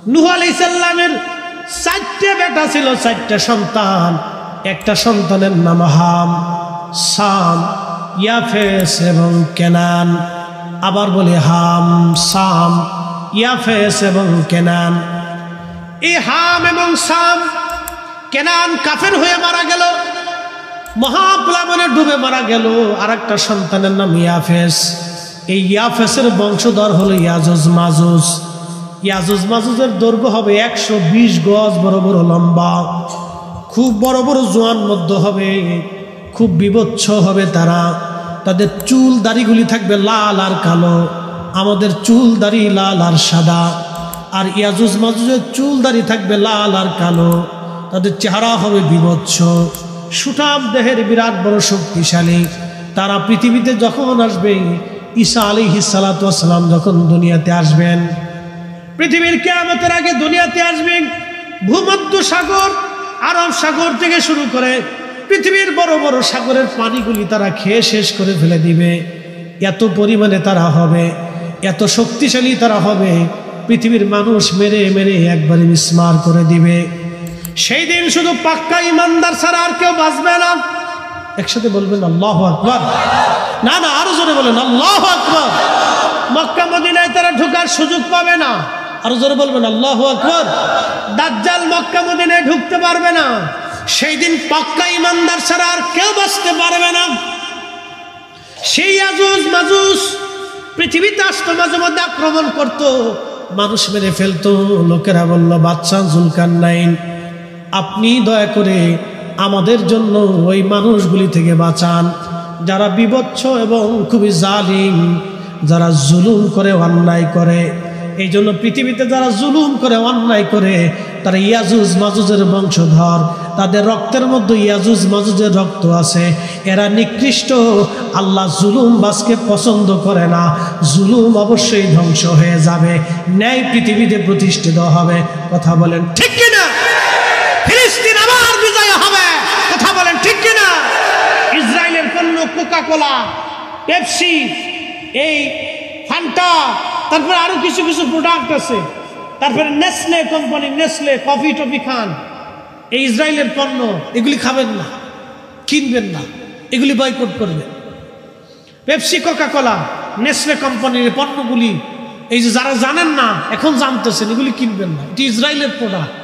নূহ আলাইহিস সালামের 4টে বেটা ছিল, 4টে সন্তান। একটা সন্তানের নাম হাম, সাম, ইয়াফেস এবং কেনান। আবার বলি হাম, সাম, ইয়াফেস এবং কেনান। এই হাম এবং সাম, কেনান কাফের হয়ে মারা গেল, মহাপ্লাবনে ডুবে মারা গেল। আর একটা সন্তানের নাম ইয়াফেস। এই ইয়াফেসের বংশধর হলো ইয়াজুজ মাজুজ। ইয়াজুজ মাজুজের দৈর্ঘ্য হবে 120 গজ, বড় বড় লম্বা, খুব বড় বড় জোয়ান মধ্য হবে, খুব বিভৎস হবে তারা। তাদের চুল দাড়িগুলি থাকবে লাল আর কালো, আমাদের চুল দাড়ি লাল আর সাদা। আর ইয়াজুজ মাজুজের চুল দাড়ি থাকবে লাল আর কালো, তাদের চেহারা হবে বিভৎস, সুঠাম দেহের, বিরাট বড় শক্তিশালী। তারা পৃথিবীতে যখন আসবে, ঈসা আলাইহিস সালাতু ওয়াস সালাম যখন দুনিয়াতে আসবেন, পৃথিবীর কিয়ামতের আগে দুনিয়াতে আসবেন, ভূমধ্য সাগর, আরব সাগর থেকে শুরু করে পৃথিবীর বড় বড় সাগরের পানিগুলি তারা খেয়ে শেষ করে ফেলে দিবে। এত পরিমাণে তারা হবে, এত শক্তিশালী তারা হবে, পৃথিবীর মানুষ মেরে মেরে একবারে মিসমার করে দিবে। সেই দিন শুধু পাক্কা ইমানদার ছাড়া আর কেউ বাঁচবে না। একসাথে বলবেন আল্লাহু আকবার। না না, আরো জোরে বলেন আল্লাহু আকবার। মক্কা মদিনায় তারা ঢোকার সুযোগ পাবে না। আরো জোরে বলবেন আল্লাহু আকবার। দাজ্জাল মক্কা মদিনায় ঢুকতে পারবে না। সেই দিন পাক্কা ইমানদার ছাড়া আর কেউ বাঁচতে পারবে না। সেই ইয়াজুজ মাজুজ পৃথিবীতে আসতো, মাঝে মধ্যে আক্রমণ করতো, মানুষ মেরে ফেলতো। লোকেরা বলল, বাদশা জুলকারনাইন, আপনি দয়া করে আমাদের জন্য ওই মানুষগুলি থেকে বাঁচান, যারা বিভৎস এবং খুবই জালিম, যারা জুলুম করে, অন্যায় করে। এই জন্য পৃথিবীতে যারা জুলুম করে, অন্যায় করে, তারা ইয়াজুজ মাজুজের বংশধর। তাদের রক্তের মধ্যে ইয়াজুজ মাজুজের রক্ত আছে। এরা নিকৃষ্ট, আল্লাহ জুলুম বাসকে পছন্দ করে না। জুলুম অবশ্যই ধ্বংস হয়ে যাবে, ন্যায় পৃথিবীতে প্রতিষ্ঠিত হবে। কথা বলেন ঠিক কিনা? ফিলিস্তিন আবার বিজয় হবে। কথা বলেন ঠিক কিনা? ইসরায়েলের পণ্য কোকা কোলা, পেপসি, এই ফান্টা, তারপরে আরো কিছু কিছু প্রোডাক্ট আছে, তারপরে Nestle company, Nestle coffee toffee খান, এই ইসরায়েলের পণ্য, এগুলি খাবেন না, কিনবেন না, এগুলি বয়কট করবেন। পেপসি, কোকা কোলা, নেসলে কোম্পানির পণ্যগুলি, এই যে যারা জানেন না এখন জানতেছেন, এগুলি কিনবেন না, এটি ইসরায়েলের প্রোডাক্ট।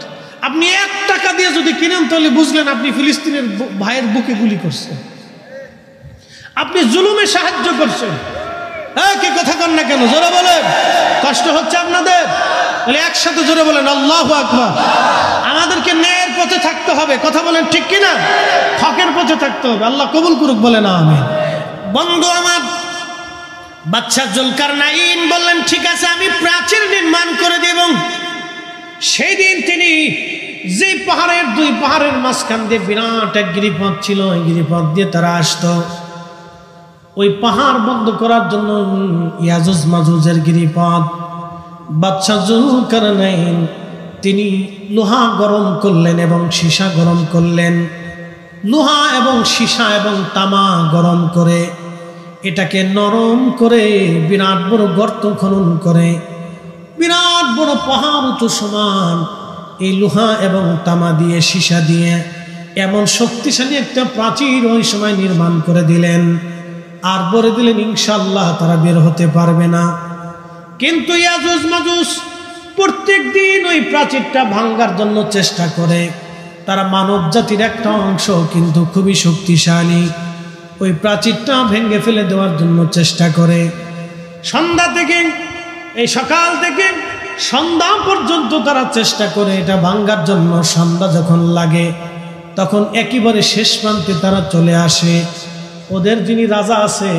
আপনি 1 টাকা দিয়ে যদি কিনেন তাহলে বুঝলেন আপনি ফিলিস্তিনের ভাইয়ের বুকে গুলি করছেন, আপনি জুলুমে সাহায্য করছেন। হ্যাঁ, কি কথা কন না কেন? জোরে বলেন। কষ্ট হচ্ছে আপনাদের? তাহলে একসাথে জোরে বলেন আল্লাহু আকবার। আমাদেরকে ন্যায়ের পথে থাকতে হবে। কথা বলেন ঠিক কিনা? হকের পথে থাকতে হবে। আল্লাহ কবুল করুক, বলেন আমিন। বন্ধু আমার, বাদশা জুলকারনাইন বললেন, ঠিক আছে, আমি প্রাচীর নির্মাণ করে দেব। সেই দিন তিনি যে পাহাড়ের, 2 পাহাড়ের মাঝখান দিয়ে বিরাট এক গিরিপথ ছিল, ওই গিরিপথ দিয়ে তারা আসতো। ওই পাহাড় বন্ধ করার জন্য ইয়াজুজ মাজুজের গিরিপথ, বাদশা জুলকারনাইন তিনি লোহা গরম করলেন এবং সীসা গরম করলেন। লোহা এবং সীসা এবং তামা গরম করে এটাকে নরম করে বিরাট বড় গর্ত খনন করে, বিরাট বড় পাহাড় উঁচু সমান এই লোহা এবং তামা দিয়ে, সীসা দিয়ে এমন শক্তিশালী একটা প্রাচীর ওই সময় নির্মাণ করে দিলেন। আর বলে দিলেন ইনশাআল্লাহ তারা বের হতে পারবে না। কিন্তু ইয়াজুজ মাজুজ প্রত্যেক দিন ওই প্রাচীরটা ভাঙার জন্য চেষ্টা করে। তারা মানব জাতির একটা অংশ, কিন্তু খুবই শক্তিশালী। ওই প্রাচীরটা ভেঙে ফেলে দেওয়ার জন্য চেষ্টা করে। সন্ধ্যা থেকে, এই সকাল থেকে সন্ধ্যা পর্যন্ত তারা চেষ্টা করে এটা ভাঙার জন্য। সন্ধ্যা যখন লাগে তখন একেবারে শেষ প্রান্তে তারা চলে আসে। ওদের যিনি রাজা আছে,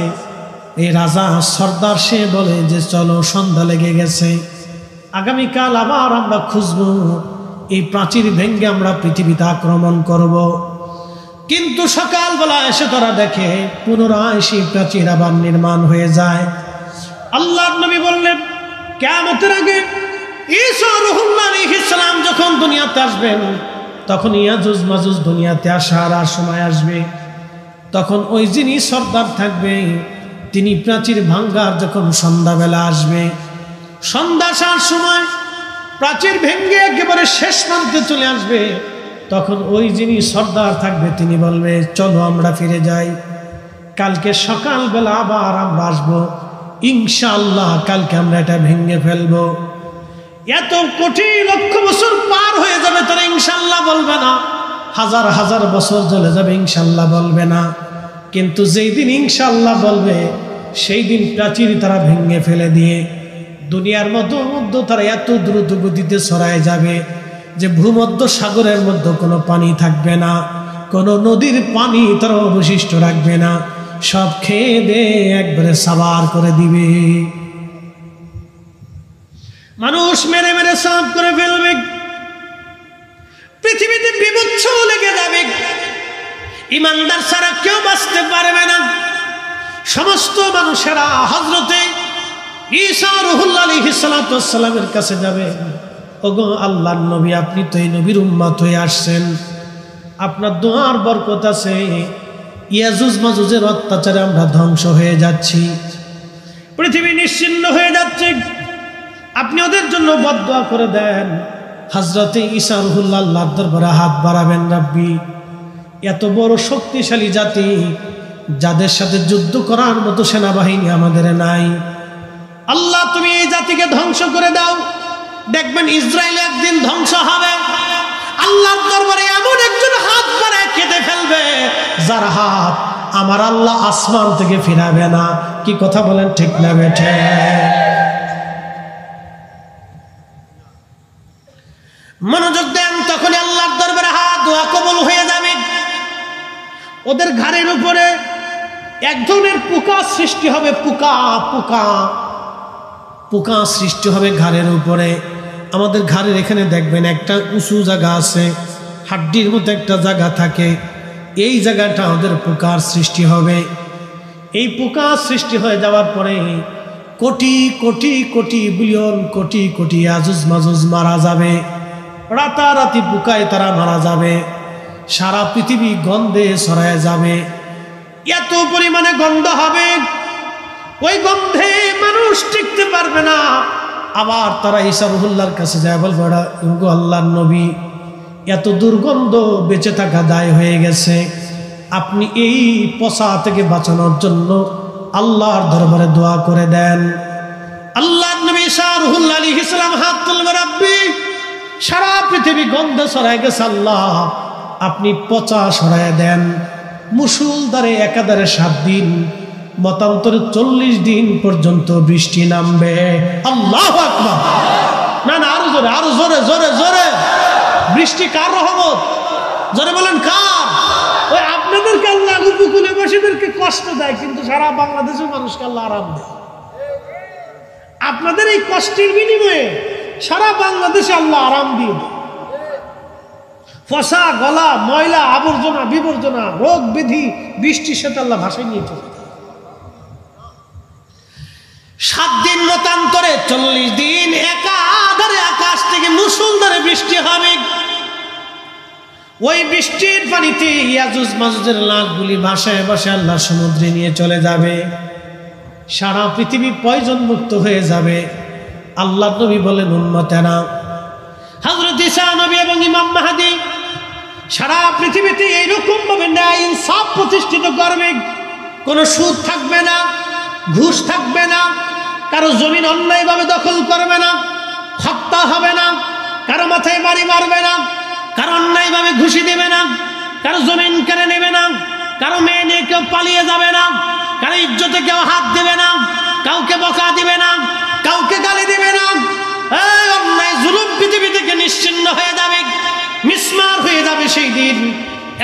এই রাজা সর্দার, সে বলে যে চলো, সন্ধ্যা লেগে গেছে, আগামীকাল আবার আমরা খুঁজবো, এই প্রাচীর ভেঙে আমরা পৃথিবীতে আক্রমণ করব। কিন্তু সকালবেলা এসে তারা দেখে পুনরায় সেই প্রাচীর আবার নির্মাণ হয়ে যায়। আল্লাহর নবী বললেন, কিয়ামতের আগে ঈসা রূহুল্লাহ আলাইহিস সালাম যখন দুনিয়াতে আসবেন, তখন ইয়াজুজ মাজুজ দুনিয়াতে আসার আর সময় আসবে। তখন ওই যিনি সর্দার থাকবে, তিনি প্রাচীর ভাঙ্গার যখন সন্ধ্যাবেলা আসবে, সন্ধ্যা আসার সময় প্রাচীর ভেঙে একেবারে শেষ প্রান্তে চলে আসবে, তখন ওই যিনি সর্দার থাকবে তিনি বলবে, চলো আমরা ফিরে যাই, কালকে সকালবেলা আবার আমরা আসবো, ইনশাআল্লাহ কালকে আমরা এটা ভেঙে ফেলবো। এত কোটি লক্ষ বছর পার হয়ে যাবে, তারা ইনশাআল্লাহ বলবে না। হাজার হাজার বছর চলে যাবে, ইনশাআল্লাহ বলবে না। কিন্তু যেই দিন ইনশাআল্লাহ বলবে, সেই দিন প্রাচীর তারা ভেঙে ফেলে দিয়ে দুনিয়ার মধ্যে তারা এত দ্রুত গতিতে ছড়ায় যাবে যে ভূমধ্য সাগরের মধ্যে কোনো পানি থাকবে না, কোনো নদীর পানি তারা অবশিষ্ট রাখবে না, সব খেয়ে দিয়ে একবারে সাবার করে দিবে। মানুষ মেরে মেরে সাফ করে ফেলবে, পৃথিবীতে বিভৎস লেগে যাবে, ইমানদার ছাড়া কেউ বাঁচতে পারবে না। সমস্ত মানুষেরা হযরতে ঈসা রূহুল্লাহ আলাইহিস সালাতু ওয়াস সালামের কাছে যাবে, ওগো আল্লাহর নবী, আপনি তো এই নবীর উম্মত হয়ে আসছেন, আপনার দোয়ার বরকত আছে, ইয়াজুজ মাজুজের অত্যাচারে আমরা ধ্বংস হয়ে যাচ্ছি, পৃথিবী নিশ্চিহ্ন হয়ে যাচ্ছে, আপনি ওদের জন্য বদদুয়া করে দেন। হযরতে ঈসা রূহুল্লাহ আল্লাহর দরবারে হাত বাড়াবেন, রাব্বি, এত বড় শক্তিশালী জাতি, যাদের সাথে যুদ্ধ করার মতো সেনাবাহিনী আমাদের নাই, আল্লাহ তুমি এই জাতিকে ধ্বংস করে দাও। দেখবেন ইসরায়েল একদিন ধ্বংস হবে, আল্লাহর দরবারে এমন একজন হাত বাড়ায় কেঁদে ফেলবে, যার হাত আমার আল্লাহ আসমান থেকে ফিরাবে না। কি কথা বলেন, ঠিক না বেঠে? মনোযোগ দেন, তখন আল্লাহর দরবারে হাত দোয়া কবুল হয়ে যাবে। ওদের ঘাড়ের উপরে এক ধরনের পোকা সৃষ্টি হবে, পোকা পোকা পোকা সৃষ্টি হবে ঘাড়ের উপরে। আমাদের ঘাড়ের এখানে দেখবেন একটা উঁচু জায়গা আছে, হাড্ডির মতো একটা জায়গা থাকে, এই জায়গাটা ওদের পোকার সৃষ্টি হবে। এই পোকা সৃষ্টি হয়ে যাওয়ার পরে কোটি কোটি কোটি বিলিয়ন কোটি কোটি আজুজ মাজুজ মারা যাবে, রাতারাতি পোকায় তারা মারা যাবে, সারা পৃথিবী গন্ধে ছড়ায় যাবে, এত পরিমাণে গন্ধ হবে, ওই গন্ধে মানুষ টিকতে পারবে না। আবার তারা ঈসা রূহুল্লাহর কাছে যায়, বলবে, ওগো আল্লাহর নবী, এত দুর্গন্ধ বেঁচে থাকা দায় হয়ে গেছে, আপনি এই পচা থেকে বাঁচানোর জন্য আল্লাহর দরবারে দোয়া করে দেন। আল্লাহর নবী ঈসা রূহুল্লাহ আলাইহিস সালাম হাত তুলবে, রাব্বি, সারা পৃথিবী গন্ধে ছড়ায় গেছে, আল্লাহ আপনি পচা সরায় দেন। মুষলধারে একাধারে 7 দিন, মতান্তরে 40 দিন পর্যন্ত বৃষ্টি নামবে। আল্লাহু আকবার! না না, আরো জোরে, আরো জোরে, জোরে জোরে। বৃষ্টি কার রহমত? জোরে বলেন, কার? ওই আপনাদেরকে আল্লাহ উপকূলবাসীদেরকে কষ্ট দেয়, কিন্তু সারা বাংলাদেশের মানুষকে আল্লাহ আরাম দেয়। আপনাদের এই কষ্টের বিনিময়ে সারা বাংলাদেশে আল্লাহ আরাম দিয়ে দেয়। ফসা গলা, ময়লা, আবর্জনা, বিবর্জনা, রোগ ব্যাধি বৃষ্টির সাথে আল্লাহ ভাসায় নিয়ে চলে। 7 দিন মতান্তরে 40 দিন একাধারে আকাশ থেকে মুষলধারে বৃষ্টি হবে। ওই বৃষ্টির পানিতে ইয়াজুজ মাজুজের লাশগুলি ভাসায় ভাসায় আল্লাহ সমুদ্রে নিয়ে চলে যাবে, সারা পৃথিবী পয়জন মুক্ত হয়ে যাবে। আল্লাহ নবী বলেন, উম্মতেরা, হযরত ঈসা নবী এবং ইমাম মাহদী সারা পৃথিবীতে এইরকম ভাবে ন্যায় ইনসাফ প্রতিষ্ঠিত করবে। কোনো সুদ থাকবে না, ঘুষ থাকবে না, কারো জমিন অন্যায়ভাবে দখল করবে না, হত্যা হবে না, কারো মাথায় বাড়ি মারবে না, কারো অন্যায়ভাবে ঘুষি দেবে না, কারো জমিন কেড়ে নেবে না, কারো মেয়ে নিয়ে কেউ পালিয়ে যাবে না, কারো ইজ্জতে কেউ হাত দেবে না, কাউকে বকা দিবে না, কাউকে গালি দিবে না। এই অন্যায় জুলুম পৃথিবী থেকে নিশ্চিহ্ন হয়ে যাবে, মিসমার হয়ে যাবে সেই দিন।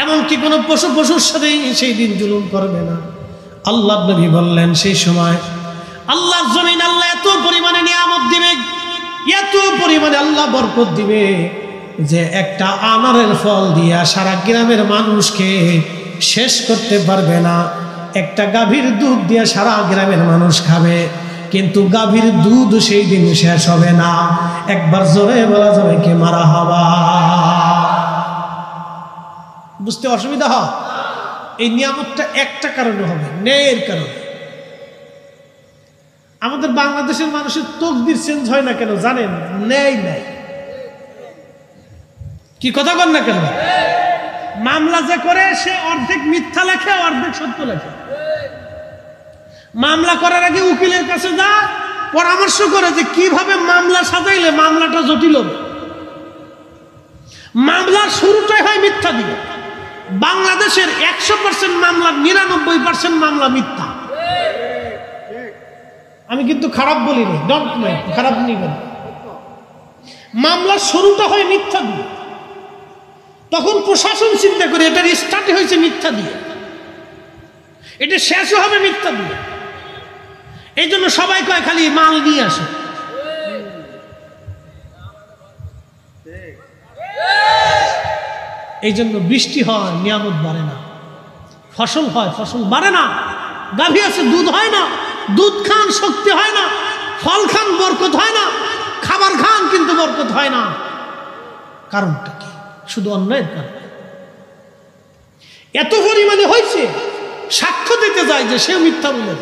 এমনকি কোনো পশুর সাথে সেই দিন জুলুম করবে না। আল্লাহ নবী বললেন, সেই সময় আল্লাহর জমিন আল্লাহ এত পরিমাণে নিয়ামত দিবে, এত পরিমাণে আল্লাহ বরকত দিবে যে একটা আনারের ফল দিয়া সারা গ্রামের মানুষকে শেষ করতে পারবে না। একটা গাভীর দুধ দিয়া সারা গ্রামের মানুষ খাবে, কিন্তু গাভীর দুধ সেই দিন শেষ হবে না। একবার জোরে বলা যাবে কি মারহাবা? বুঝতে অসুবিধা হয়? এই নিয়ামতটা একটা কারণে হবে, ন্যায়ের কারণে। আমাদের বাংলাদেশের মানুষের তকদির চেঞ্জ হয় না কেন জানেন? ন্যায় নাই। কি কথা বল না কেন? মামলা যে করে সে অর্ধেক মিথ্যা লেখে, অর্ধেক সত্য লেখে। মামলা করার আগে উকিলের কাছে যা পরামর্শ করে যে কিভাবে মামলা সাজাইলে মামলাটা জটিল হবে। মামলার শুরুটাই হয় মিথ্যা দিয়ে। বাংলাদেশের 100% মামলা 99% মামলা মিথ্যা। আমি কিন্তু খারাপ বলিনি, ডোন্ট নো, খারাপ নিবেন। মামলার শুরুটা হয় মিথ্যা দিয়ে, তখন প্রশাসন চিন্তা করে এটার স্টার্ট হয়েছে মিথ্যা দিয়ে, এটা শেষও হবে মিথ্যা দিয়ে। এই জন্য সবাই কয় খালি মাল নিয়ে আসে। এই জন্য বৃষ্টি হয়, নিয়ামত বাড়ে না, ফসল হয়, ফসল বাড়ে না, গাভী আছে দুধ হয় না, দুধ খান শক্তি হয় না, ফল খান বরকত হয় না, খাবার খান কিন্তু বরকত হয় না। কারণটা কি? শুধু অন্যায়ের কারণে। এত পরিমাণে হয়েছে, সাক্ষ্য দিতে যায় যে সেও মিথ্যা বলে,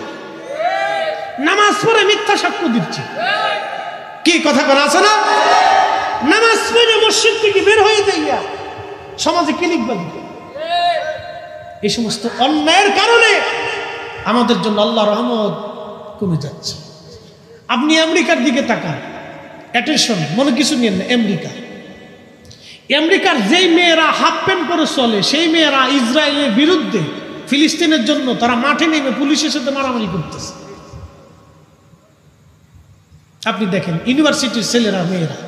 নামাজ পড়ে মিথ্যা সাক্ষ্য দিচ্ছে। কি কথা বলা আছে না? নামাজ পড়ে মসজিদ থেকে বের হয়ে যাইয়া সমাজে কি লিখবেন? এই সমস্ত অন্যায়ের কারণে আমাদের জন্য আল্লাহ রহমত কমে যাচ্ছে। আপনি আমেরিকার দিকে তাকান, অ্যাটেনশন, মনে কিছু নিয়েন না। আমেরিকার যেই মেয়েরা হাফ প্যান্ট পরে চলে, সেই মেয়েরা ইসরায়েলের বিরুদ্ধে, ফিলিস্তিনের জন্য তারা মাঠে নেমে পুলিশের সাথে মারামারি করতেছে। আপনি দেখেন ইউনিভার্সিটির ছেলেরা, মেয়েরা।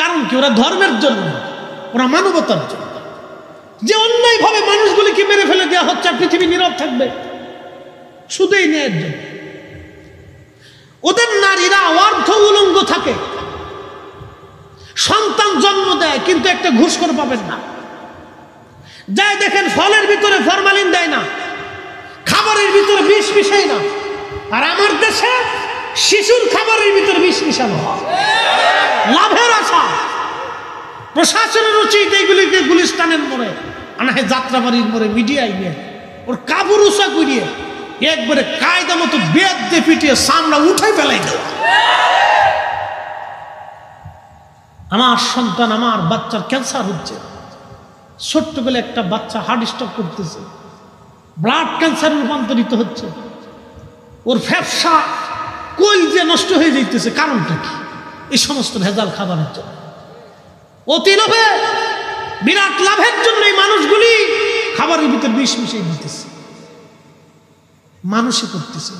কারণ কি? ওরা ধর্মের জন্য, ওরা মানবতার জন্য। যে অন্যায়ভাবে মানুষগুলিকে মেরে ফেলে দেওয়া হচ্ছে, আর পৃথিবী নীরব থাকবে শুধু এই ন্যায়ের জন্য। ওদের নারীরা অর্ধ উলঙ্গ থাকে, সন্তান জন্ম দেয়, কিন্তু একটা ঘুষ করে পাবেন না। যাই দেখেন ফলের ভিতরে ফরমালিন দেয় না, খাবারের ভিতরে বিষ মিশায় না। আর আমার দেশে শিশুর খাবারের ভিতরে বিষ মিশানো হয়, লাভের আশা। প্রশাসনের উচিত এইগুলিকে গুলিস্তানের মোড়ে, আনাহে যাত্রাবাড়ির মোড়ে মিডিয়ায় নিয়ে ওর কাপড় উঁচা করিয়ে একবারে কায়দা মতো বেদ দিয়ে পিটিয়ে সামরা উঠাই ফেলাই দেওয়া। আমার সন্তান, আমার বাচ্চার ক্যান্সার হচ্ছে, ছোট্ট বেলা একটা বাচ্চা হার্ট স্ট্রোক করতেছে, ব্লাড ক্যান্সারে রূপান্তরিত হচ্ছে, ওর ফ্যাপসা কই যে নষ্ট হয়ে যাইতেছে। কারণটা কি? এই সমস্ত ভেজাল খাবারের জন্য, অতি লোভে, বিরাট লাভের জন্য এই মানুষগুলি খাবারের ভিতরে বিষ মিশিয়ে দিতেছে। মানুষে করতেছে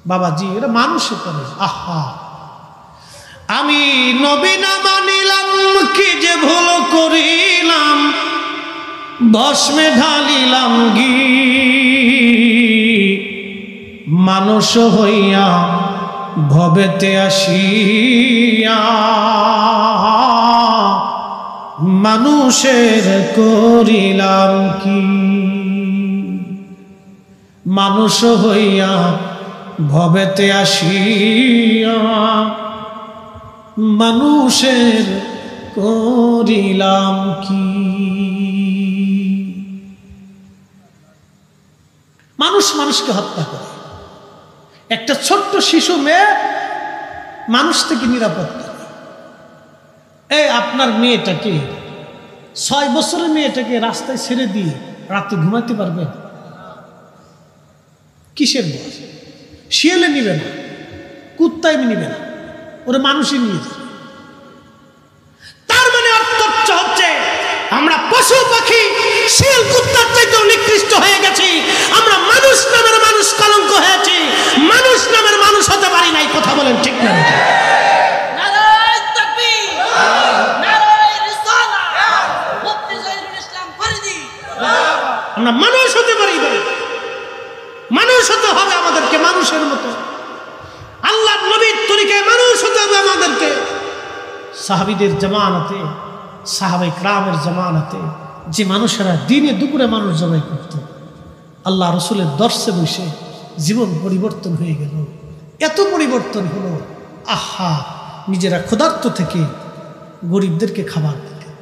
বাবাজি, এরা মানুষে করে। আহা, আমি নবী না মানিলাম, কি যে ভুল করিলাম, ভস্মে ঢালিলাম ঘি, মানুষ হইয়া ভবেতে আসিয়া, মানুষের করিলাম কি। মানুষ হইয়া ভবেতে আসিয়া, মানুষের করিলাম কি। মানুষ মানুষকে হত্যা করে। একটা ছোট্ট শিশু মেয়ে মানুষ থেকে নিরাপদ করে। এই আপনার মেয়েটাকে, 6 বছরের মেয়েটাকে রাস্তায় ছেড়ে দিয়ে রাতে ঘুমাতে পারবেন? কিসের ভয়? শিয়ালে নিবে না, কুত্তায় নিবে না, ওরা মানুষই নিয়ে যাবে। তার মানে অর্থ হচ্ছে আমরা পশু পাখি, শিয়াল কুত্তার চাইতেও নিকৃষ্ট হয়ে গেছি। আমরা মানুষ নামের মানুষ কলঙ্ক হয়েছি, মানুষ নামের মানুষ হতে পারি নাই। কথা বলেন ঠিক না? আমরা মানুষ হতে পারি না, মানুষ হতে হবে আমাদেরকে মানুষের মতো। আল্লাহর নবীর তরিকায় মানুষ হতে হবে আমাদেরকে। সাহাবীদের জামানাতে, সাহাবায়ে কেরামের জামানাতে যে মানুষেরা দিনে দুপুরে মানুষ জবাই করত, আল্লাহ রসুলের দর্শে বসে জীবন পরিবর্তন হয়ে গেল। এত পরিবর্তন হলো, আহা, নিজেরা ক্ষুধার্ত থেকে গরিবদেরকে খাবার দিলেন।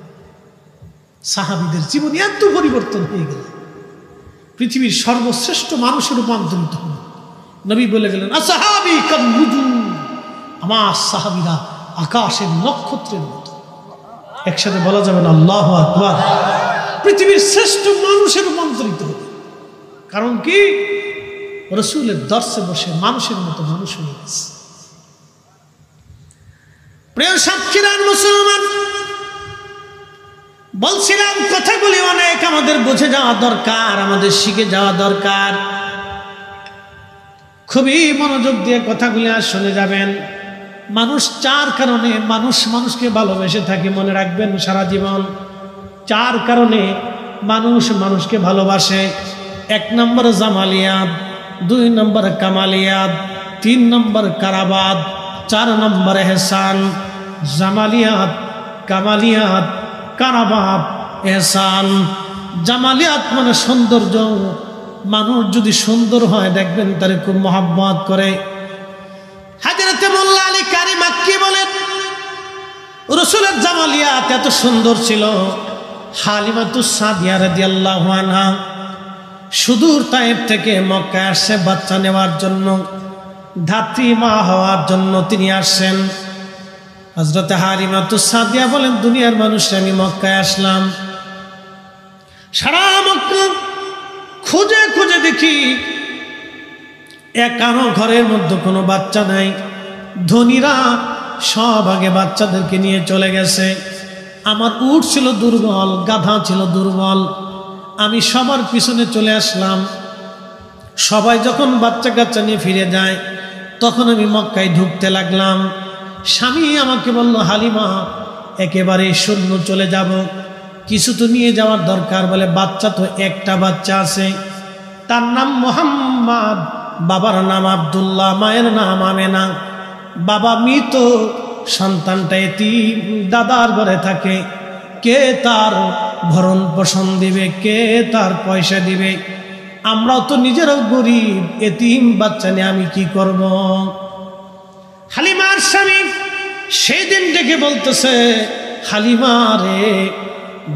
সাহাবীদের জীবন এত পরিবর্তন হয়ে গেল, পৃথিবীর সর্বশ্রেষ্ঠ মানুষের রূপান্তরিত হল। নবী বলে গেলেন, আসহাবী কান নুজুম, আমার সাহাবীরা আকাশের নক্ষত্রের মতো। একসাথে বলা যাবে না আল্লাহু আকবার? পৃথিবীর শ্রেষ্ঠ মানুষের রূপান্তরিত হবে। কারণ কি? রাসূলের দর্শে বসে মানুষের মতো মানুষ হয়ে গেছে। প্রিয় সাক্ষীরা মুসলমান, বলছিলাম কথাগুলি অনেক আমাদের বুঝে যাওয়া দরকার, আমাদের শিখে যাওয়া দরকার। খুবই মনোযোগ দিয়ে কথাগুলি আর শুনে যাবেন। মানুষ চার কারণে মানুষকে ভালোবেসে থাকে, মনে রাখবেন সারা জীবন। চার কারণে মানুষকে ভালোবাসে। 1 নম্বর জামালিয়াত, 2 নম্বর কামালিয়াত, 3 নম্বর কারাবাত, 4 নম্বর এহসান। জামালিয়াত, কামালিয়াত, কারাবাত, এহসান। জামালিয়াত মানে সৌন্দর্য। মানুষ যদি সুন্দর হয় দেখবেন তারে খুব মহব্বত করে। হযরত মোল্লা আলী কারি মাক্কি বলেন, রাসূলের জামালিয়াত এত সুন্দর ছিল, হালিমাতুস সাদিয়া রাদিয়াল্লাহু আনহা সুদূর তায়েফ থেকে মক্কায় আসছে বাচ্চা নেওয়ার জন্য, ধাত্রী মা হওয়ার জন্য তিনি আসছেন। হযরত হালিমাতুস সাদিয়া বলেন, দুনিয়ার মানুষ আমি মক্কায় আসলাম, সারা মক্কা খুঁজে খুঁজে দেখি একানো ঘরের মধ্যে কোনো বাচ্চা নাই। ধনীরা সব আগে বাচ্চাদেরকে নিয়ে চলে গেছে। আমার উট ছিল দুর্বল, গাধা ছিল দুর্বল, আমি সবার পিছনে চলে আসলাম। সবাই যখন বাচ্চা কাচ্চা নিয়ে ফিরে যায় তখন আমি মক্কায় ঢুকতে লাগলাম। স্বামী আমাকে বলল, হালিমা একেবারে শূন্য চলে যাব, কিছু তো নিয়ে যাওয়ার দরকার। বলে, বাচ্চা তো একটা বাচ্চা আছে, তার নাম মুহাম্মদ, বাবার নাম আব্দুল্লাহ, মায়ের নাম আমেনা। বাবা মৃত, সন্তানটা এতিম, দাদার ঘরে থাকে। কে তার ভরণ পোষণ দিবে, কে তার পয়সা দিবে? আমরাও তো নিজেরাও গরিব, এতিম বাচ্চা নিয়ে আমি কি করব? হালিমার স্বামী সেই দিন ডেকে বলতেছে, হালিমা রে,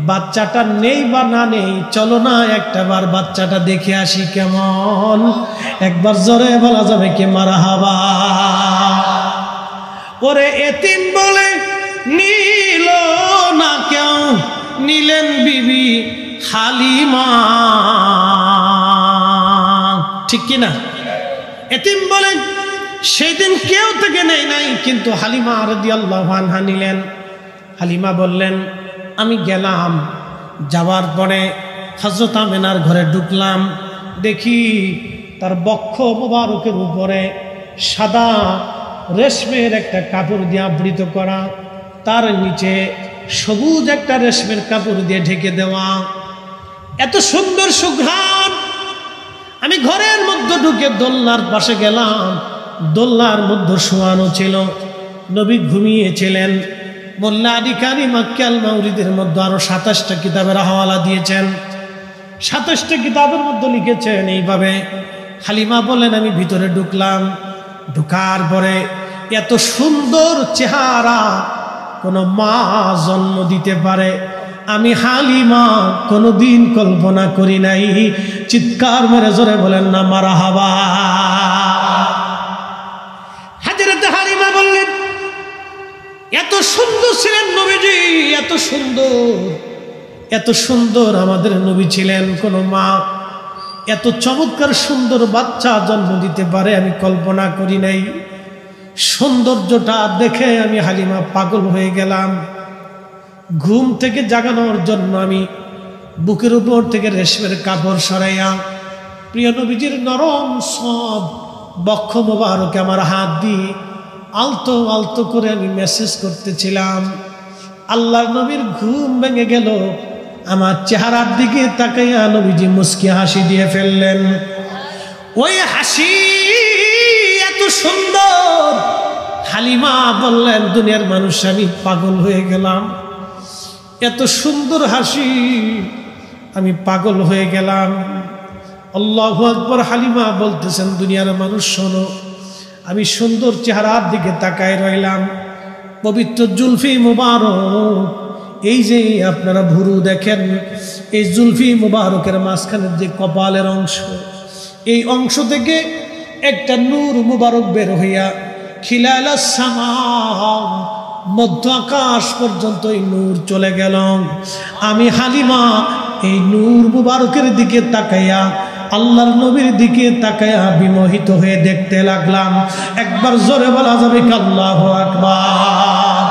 বাচ্চাটা নেই বা না নেই, চলো না একটাবার বাচ্চাটা দেখে আসি কেমন। একবার জোরে বলা যাবে কি মারহাবা? ওরে এতিম বলে নিল না কেউ, নিলেন বিবি হালিমা। ঠিক কিনা? এতিম বলে সেই দিন কেউ থেকে নেই নাই, কিন্তু হালিমা রাদিয়াল্লাহু আনহা নিলেন। হালিমা বললেন, আমি গেলাম, যাওয়ার পরে হযরত আমেনার ঘরে ঢুকলাম, দেখি তার বক্ষ মোবারকের উপরে সাদা রেশমের একটা কাপড় দিয়ে আবৃত করা, তার নিচে সবুজ একটা রেশমের কাপড় দিয়ে ঢেকে দেওয়া। এত সুন্দর সুঘ্রাণ। আমি ঘরের মধ্যে ঢুকে দোলনার পাশে গেলাম, দোলনার মধ্যে শোয়ানো ছিল, নবী ঘুমিয়েছিলেন। মোল্লা আলী কারি মাক্কি আল মাউরিদের মধ্যে আরো 27টা কিতাবের হাওয়ালা দিয়েছেন। 27টা কিতাবের মধ্যে লিখেছেন এইভাবে। হালিমা বলেন, আমি ভিতরে ঢুকলাম, ঢুকার পরে এত সুন্দর চেহারা কোনো মা জন্ম দিতে পারে আমি হালিমা কোনোদিন কল্পনা করি নাই। চিৎকার মেরে জোরে বলেন না মারহাবা। হযরত হালিমা বললেন, এত সুন্দর ছিলেন নবীজি, এত সুন্দর, এত সুন্দর আমাদের নবী ছিলেন। কোনো মা এত চমৎকার সুন্দর বাচ্চা জন্ম দিতে পারে আমি কল্পনা করি নাই। সৌন্দর্যটা দেখে আমি হালিমা পাগল হয়ে গেলাম। ঘুম থেকে জাগানোর জন্য আমি বুকের উপর থেকে রেশমের কাপড় সরাইয়া প্রিয় নবীজির নরম সব বক্ষ মোবারকে আমার হাত দিয়ে আলতো আলতো করে আমি মেসেজ করতেছিলাম। আল্লাহর নবীর ঘুম ভেঙে গেল। আমার চেহারার দিকে তাকাইয়া নবীজি মুস্কি হাসি দিয়ে ফেললেন। ওই হাসি এত সুন্দর, হালিমা বললেন, দুনিয়ার মানুষ আমি পাগল হয়ে গেলাম। এত সুন্দর হাসি, আমি পাগল হয়ে গেলাম। আল্লাহু আকবার। হালিমা বলতেছেন, দুনিয়ার মানুষ শোনো, আমি সুন্দর চেহারার দিকে তাকায় রইলাম। পবিত্র জুলফি মুবারক, এই যে আপনারা ভুরু দেখেন, এই জুলফি মুবারকের মাঝখানের যে কপালের অংশ, এই অংশ থেকে একটা নূর মুবারক বের হইয়া খিলালাস সামা মধ্য আকাশ পর্যন্ত এই নূর চলে গেল। আমি হালিমা এই নূর মুবারকের দিকে তাকাইয়া, আল্লাহর নবীর দিকে তাকাইয়া বিমোহিত হয়ে দেখতে লাগলাম। একবার জোরে বলা যাবে কি আল্লাহু আকবার।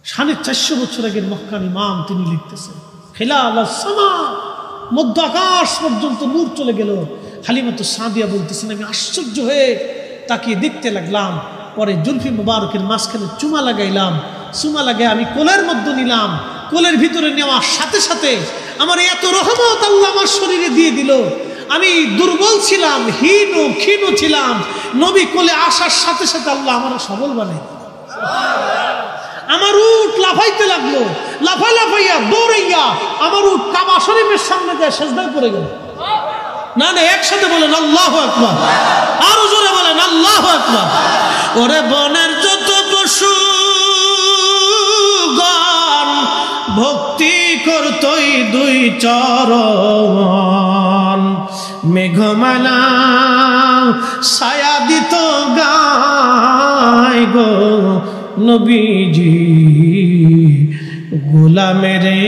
450 বছর আগের মক্কার ইমাম তিনি লিখতেছেন, খিলাল সামা, মধ্য আকাশ পর্যন্ত নূর চলে গেল। হালিমাতু সাদিয়া বলতেছেন, আমি আশ্চর্য হয়ে তাকিয়ে দেখতে লাগলাম। পরে জুলফি মুবারকের মাঝখানে চুমা লাগাইলাম। চুমা লাগাই আমি কোলের মধ্যে নিলাম। কোলের ভিতরে নেওয়ার সাথে সাথে আমার এত রহমত আল্লাহ আমার শরীরে দিয়ে দিল। আমি দুর্বল ছিলাম, ক্ষীণ ছিলাম। নবী কোলে আসার সাথে সাথে আল্লাহ আমার সবল বানাই দিল। আমার উট লাফাইতে লাগলো, লাফাইয়া দৌড়াইয়া আমার উট কাবা শরীফের সামনে দিয়ে সেজদায় পড়ে গেল। না একসাথে বলেন আল্লাহু আকবার, আরো জোরে বলেন আল্লাহু আকবার। ওরে বনের যত পশু গান ভক্তি করতই দুই চরণ, মেঘমালা ছায়া দিত গায় গো নবীজি, গোলামেরে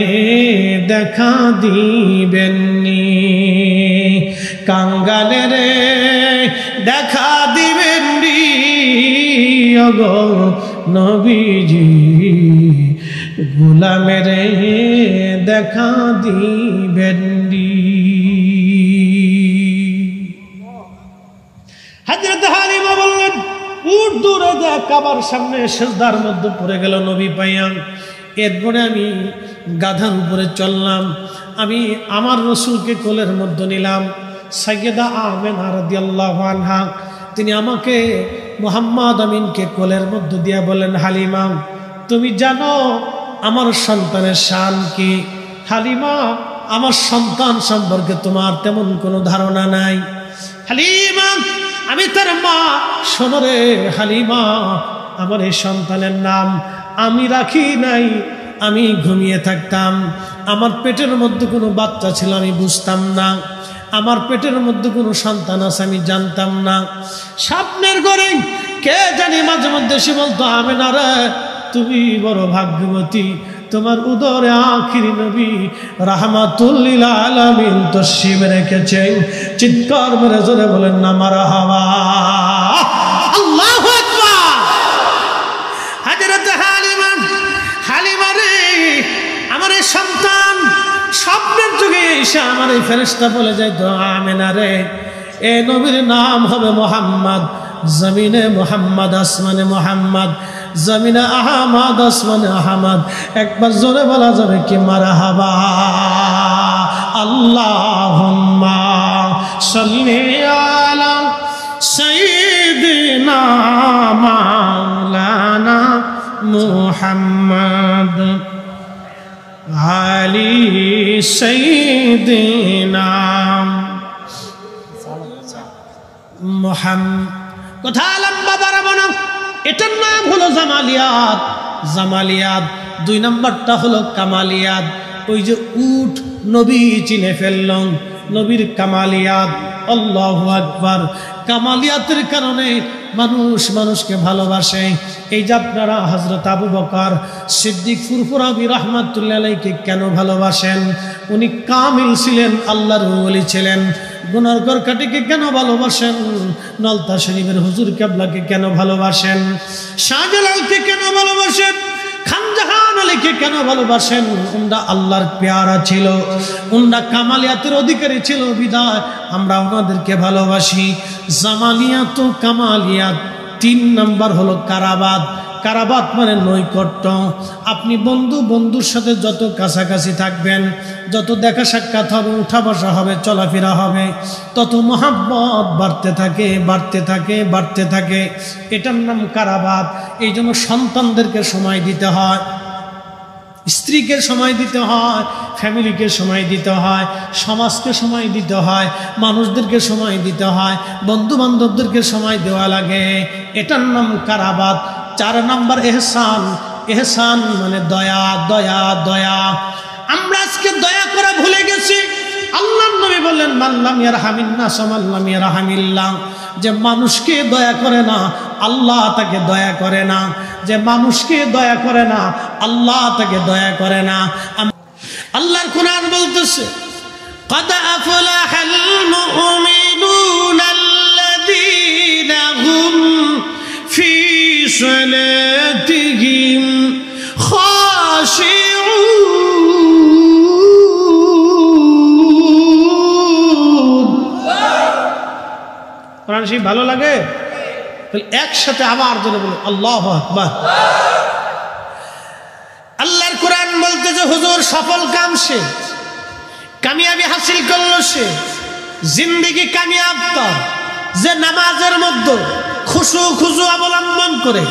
দেখা দিবেননি, কাঙ্গালেরে দেখা দিবেননি ওগো নবীজি, গোলামেরে দেখা দিবেননি। হযরত হালিমা বললেন, উট দূরে যায় কাবার সামনে সিজদার মধ্যে পড়ে গেল নবী পাইয়া। এরপরে আমি গাধার উপরে চললাম। আমি আমার রসুলকে কোলের মধ্যে নিলাম। সাইয়্যিদা আমেনা রাদিয়াল্লাহু আনহা তিনি আমাকে মুহাম্মদ আমিনকে কোলের মধ্যে দিয়া বলেন, হালিমা তুমি জানো আমার সন্তানের শান কি? হালিমা আমার সন্তান সম্পর্কে তোমার তেমন কোনো ধারণা নাই। হালিমা আমি তার মা। শোনো রে হালিমা, আমার এই সন্তানের নাম আমি রাখি নাই। আমি ঘুমিয়ে থাকতাম, আমার পেটের মধ্যে কোনো বাচ্চা ছিল আমি বুঝতাম না, আমার পেটের মধ্যে কোনো সন্তান আছে আমি জানতাম না। স্বপ্নের ঘরে কে জানি মাঝে মধ্যে সে বলতো, আমেনা রে তুমি বড় ভাগ্যবতী, তোমার উদরে আখিরি নবী রাহমাতুল লিল আলামিন তশরিফ রেখেছেন। চিৎকার মেরে জোরে বলেন না মারহাবা, আল্লাহু আকবার। হযরত হালিমা রে আমার এই সন্তান স্বপ্নের যুগে এসে আমার এই ফেরেশতা বলে যায়, তো আমেনা রে এ নবীর নাম হবে মুহাম্মদ, জমিনে মুহাম্মদ, আসমানে মুহাম্মদ, জমিনে আহমদ, আসমানে আহমদ। একবার জোরে বলা যাবে কি মারহাবা। আল্লাহুম্মা সাল্লি আলা সাইয়্যিদিনা মাওলানা মুহাম্মদ আলি সাইয়্যিদিনা মুহাম্মদ। কথা লম্বা বাড়াবো না, এটার নাম হলো জামালিয়াত। জামালিয়াত 2 নম্বরটা হলো কামালিয়াত। ওই যে উট নবী চিনে ফেলল, নবীর কামালিয়াত। আল্লাহু আকবার। কামালিয়াতের কারণে মানুষ মানুষকে ভালোবাসে। এই যে আপনারা হযরত আবু বকর সিদ্দিক ফুরফুরাবি রাহমাতুল্লাহ আলাইহিকে কেন ভালোবাসেন? উনি কামিল ছিলেন, আল্লাহর ওলি ছিলেন। গুনারগর কাটিকে কেন ভালোবাসেন? নলতা শরীফের হুজুর কেবলাকে কেন ভালোবাসেন? শাহজালালকে কেন ভালোবাসেন? খানজাহান আলীকে কেন ভালোবাসেন? উনরা আল্লাহর পেয়ারা ছিল, উনরা কামালিয়াতের অধিকারী ছিল, বিদায় আমরা ওনাদেরকে ভালোবাসি। জামালিয়াত ও কামালিয়াত। 3 নম্বর হলো কারাবাত। কারাবাত মানে নৈকট্য। আপনি বন্ধুর সাথে যত কাছাকাছি থাকবেন, যত দেখা সাক্ষাৎ হবে, উঠা বসা হবে, চলাফেরা হবে, তত মহাব্বত বাড়তে থাকে। এটার নাম কারাবাত। এই জন্য সন্তানদেরকে সময় দিতে হয়, স্ত্রীকে সময় দিতে হয়, ফ্যামিলিকে সময় দিতে হয়, সমাজকে সময় দিতে হয়, মানুষদেরকে সময় দিতে হয়, বন্ধু বান্ধবদেরকে সময় দেওয়া লাগে। এটার নাম কারাবাত। 4 নম্বর এহসান। এহসান মানে দয়া। আমরা আজকে দয়া করা ভুলে গেছি। আল্লাহর নবী বললেন মাল্লাম ইয়ারহামিন নাস মাল্লাম ইয়ারহামিল্লাহ, যে মানুষকে দয়া করে না আল্লাহ তাকে দয়া করে না, যে মানুষকে দয়া করে না আল্লাহ তাকে দয়া করে না। আল্লাহর কোরআন বলতেছে قد أفلح المؤمنون الذين هم في صلاتهم خاشعون। কোরআন শরীফ ভালো লাগে? তাহলে একসাথে আবার জোরে বলো আল্লাহু আকবার। আল্লাহর কোরআন বলতেছে হুজুর সফল কাম সে, কামিয়াবি হাসিল করলো সে, জিন্দেগি কামিয়াব তার যে নামাজের মধ্যে খুশু অবলম্বন করে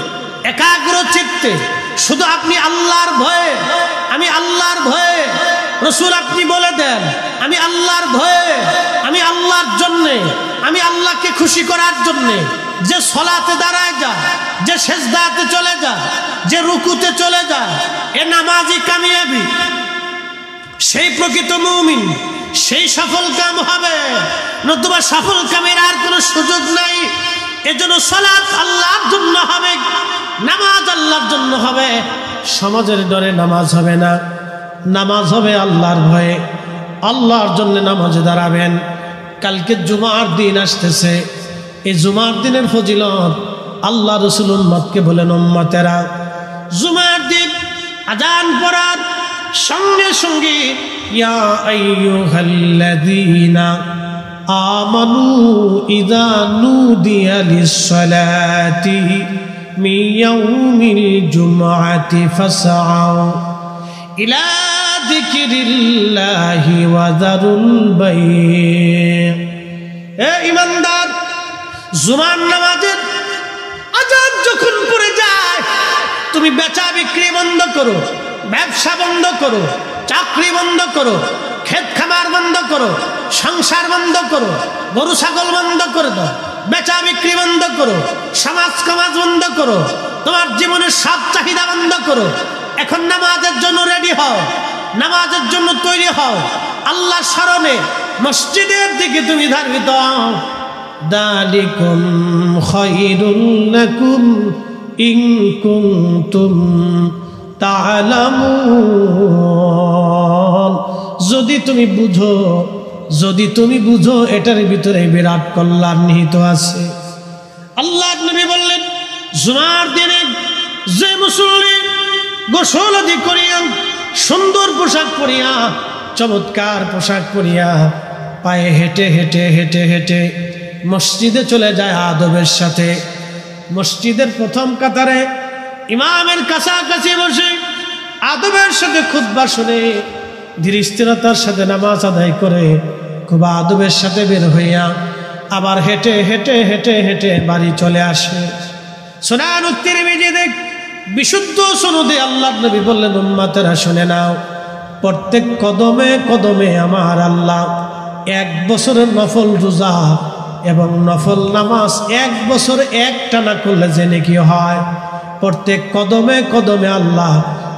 একাগ্র চিত্তে শুধু আপনি আল্লাহর ভয়ে, আমি আল্লাহর ভয়ে, রসুল আপনি বলে দেন আমি আল্লাহর ভয়ে, আমি আল্লাহর জন্যে, আমি আল্লাহকে খুশি করার জন্যে যে সলাতে দাঁড়ায় যায়, যে সেজদাতে চলে যায়, যে রুকুতে চলে যায়, এ নামাজই কামিয়াবি। সেই প্রকৃত মুমিন, সেই সফল কাম হবে, নতুবা সফল কামের আর কোনো সুযোগ নাই। এজন্য সালাত আল্লাহর জন্য হবে, নামাজ আল্লাহর জন্য হবে। সমাজের ডরে নামাজ হবে না, নামাজ হবে আল্লাহর ভয়ে, আল্লাহর জন্য নামাজে দাঁড়াবেন। কালকে জুমার দিন আসতেছে, এই জুমার দিনের ফজিলত আল্লাহ রসুল উম্মতকে বলেন উম্মতেরা জুমার দিন আজান পড়ার সঙ্গে সঙ্গে ইয়া আইয়ুহাল্লাযীনা আমানু ইযা নুদিয়া লিস-সালাতি মিন ইয়াউমিল জুমআতি ফাসআউ ইলা যিকরিল্লাহি ওয়া যারুল বাই'। এ ঈমানদার, জুমার নামাজের আজান যখন পড়ে যায় তুমি বেচা বিক্রি বন্ধ করো, ব্যবসা বন্ধ করো, চাকরি বন্ধ করো, ক্ষেত খামার বন্ধ করো, সংসার বন্ধ করো, গরু ছাগল বন্ধ করে দাও, বেচা বিক্রি বন্ধ করো, সমাজ কামাজ বন্ধ করো, তোমার জীবনের সব চাহিদা বন্ধ করো। এখন নামাজের জন্য রেডি হও, নামাজের জন্য তৈরি হও, আল্লাহ স্মরণে মসজিদের দিকে তুমি ধাবিত হও। দালিকুম খায়রুল লাকুম ইন কুনতুম তা'লামুন। যদি তুমি বুঝো, যদি তুমি বুঝো এটার ভিতরে বিরাট কল্যাণ নিহিত আছে। আল্লাহর নবী বললেন জুমার দিনে যে মুসল্লি গোসল আদি করিয়া সুন্দর পোশাক পরিয়া, চমৎকার পোশাক পরিয়া পায়ে হেঁটে হেঁটে হেঁটে হেঁটে মসজিদে চলে যায় আদবের সাথে, মসজিদের প্রথম কাতারে ইমামের কাছাকাছি বসে আদবের সাথে খুতবা শুনে ধীর স্থিরতার সাথে নামাজ আদায় করে খুব আদবের সাথে বের হইয়া আবার হেঁটে হেঁটে হেঁটে হেঁটে বাড়ি চলে আসে। সুনান তিরমিজি দেখ বিশুদ্ধ সনদে আল্লাহর নবী বললেন উম্মতেরা শুনে নাও, প্রত্যেক কদমে কদমে আমার আল্লাহ 1 বছরের নফল রোজা এবং নফল নামাজ 1 বছর একটানা করলে যে নেকি হয়, প্রত্যেক কদমে কদমে আল্লাহ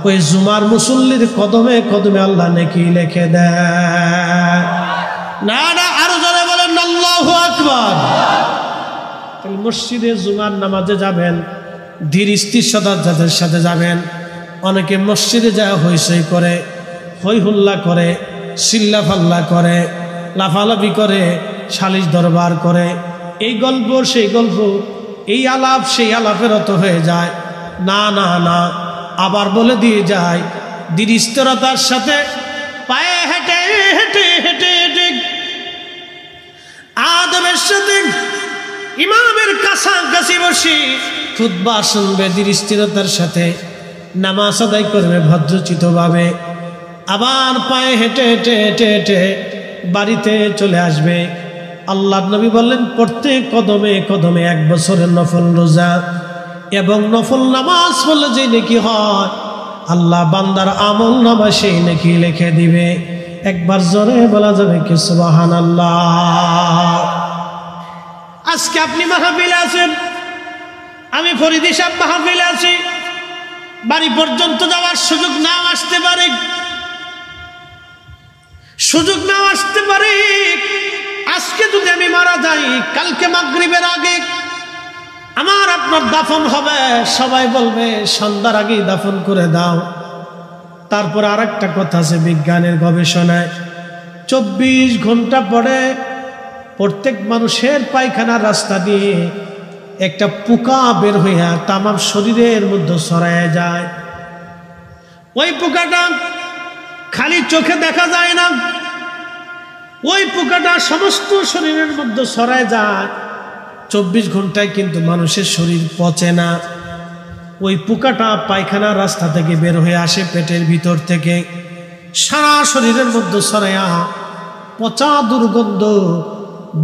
ওই জুমার মুসল্লির কদমে কদমে আল্লাহ নেকি লিখে দেয়। না না, আরো জোরে বলেন আল্লাহু আকবার। তাহলে মসজিদে জুমার নামাজে যাবেন, ধীর স্থিরতার যাদের সাথে যাবেন। অনেকে মসজিদে যায় হইচই করে, হই হুল্লা করে, চিল্লা ফাল্লা করে, লাফালাফি করে, সালিশ দরবার করে, এই গল্প সেই গল্প, এই আলাপ সেই আলাপের অত হয়ে যায়। না না না, আবার বলে দিয়ে যায় ধীর স্থিরতার সাথে পায়ে হেঁটে হেঁটে হেঁটে হেঁটে আদবের সাথে ইমামের কাছাকাছি বসে খুতবা শুনবে, ধীর স্থিরতার সাথে নামাজ আদায় করবে ভদ্রচিতভাবে, আবার পায়ে হেঁটে হেঁটে হেঁটে হেঁটে বাড়িতে চলে আসবে। আল্লাহর নবী বললেন প্রত্যেক কদমে কদমে 1 বছরের নফল রোজা এবং নফল নামাজ পড়লে যে নেকি হয়, আল্লাহ বান্দার আমল নামা সেই নেকি লিখে দিবে। একবার জোরে বলা যাবে কি সুবহানাল্লাহ। আজকে আপনি মাহফিলে আছেন, আমি ফরিদি সাহেব মাহফিলে আছি, বাড়ি পর্যন্ত যাওয়ার সুযোগ নাও আসতে পারে, সুযোগ নাও আসতে পারে। আজকে যদি আমি মারা যাই, কালকে মাগরিবের আগে আমার আপনার দাফন হবে, সবাই বলবে সন্ধ্যার আগেই দাফন করে দাও। তারপর আর একটা কথা আছে, বিজ্ঞানের গবেষণায় 24 ঘন্টা পরে প্রত্যেক মানুষের পায়খানার রাস্তা দিয়ে একটা পোকা বের হইয়া তামাম শরীরের মধ্যে ছড়ায় যায়। ওই পোকাটা খালি চোখে দেখা যায় না, ওই পোকাটা সমস্ত শরীরের মধ্যে ছড়ায় যায়। 24 ঘন্টায় কিন্তু মানুষের শরীর পচে না। ওই পোকাটা পায়খানার রাস্তা থেকে বের হয়ে আসে, পেটের ভিতর থেকে সারা শরীরের মধ্যে ছড়ায়া পচা দুর্গন্ধ,